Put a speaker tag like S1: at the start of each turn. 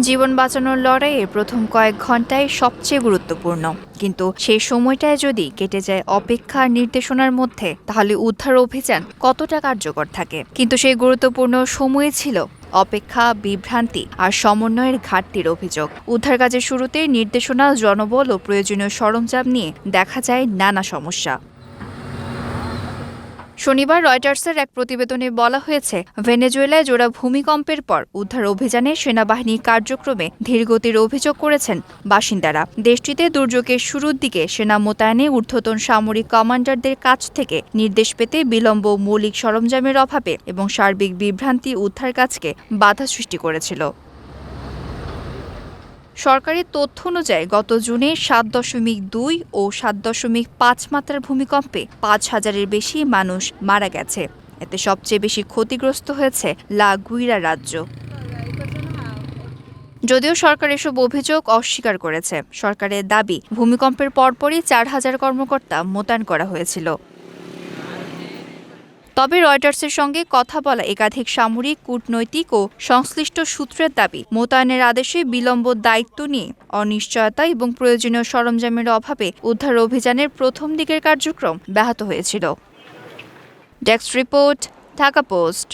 S1: জীবন বাঁচানোর লড়াইয়ে প্রথম কয়েক ঘন্টায় সবচেয়ে গুরুত্বপূর্ণ, কিন্তু সেই সময়টায় যদি কেটে যায় অপেক্ষা আর নির্দেশনার মধ্যে, তাহলে উদ্ধার অভিযান কতটা কার্যকর থাকে। কিন্তু সেই গুরুত্বপূর্ণ সময় ছিল অপেক্ষা, বিভ্রান্তি আর সমন্বয়ের ঘাটতির অভিযোগ। উদ্ধার কাজের শুরুতে নির্দেশনা, জনবল ও প্রয়োজনীয় সরঞ্জাম নিয়ে দেখা যায় নানা সমস্যা। শনিবার রয়টার্সের এক প্রতিবেদনে বলা হয়েছে, ভেনেজুয়েলায় জোড়া ভূমিকম্পের পর উদ্ধার অভিযানে সেনাবাহিনীর কার্যক্রমে ধীরগতির অভিযোগ করেছেন বাসিন্দারা। দেশটিতে দুর্যোগের শুরুর দিকে সেনা মোতায়েনে ঊর্ধ্বতন সামরিক কমান্ডারদের কাছ থেকে নির্দেশ পেতে বিলম্ব, মৌলিক সরঞ্জামের অভাবে এবং সার্বিক বিভ্রান্তি উদ্ধার কাজকে বাধা সৃষ্টি করেছিল। সরকারি তথ্য অনুযায়ী গত জুনে ৭.২ ও ৭.৫ মাত্রার ভূমিকম্পে ৫,০০০-এর বেশি মানুষ মারা গেছে। এতে সবচেয়ে বেশি ক্ষতিগ্রস্ত হয়েছে লা গুইরা রাজ্য। যদিও সরকার এসব অভিযোগ অস্বীকার করেছে। সরকারের দাবি, ভূমিকম্পের পরপরই ৪,০০০ কর্মকর্তা মোতায়েন করা হয়েছিল। তবে রয়টার্সের সঙ্গে কথা বলা একাধিক সামরিক, কূটনৈতিক ও সংশ্লিষ্ট সূত্রের দাবি, মোতায়েনের আদেশে বিলম্ব, দায়িত্ব নিয়ে অনিশ্চয়তা এবং প্রয়োজনীয় সরঞ্জামের অভাবে উদ্ধার অভিযানের প্রথম দিকের কার্যক্রম ব্যাহত হয়েছিল। Desk report, Dhaka post.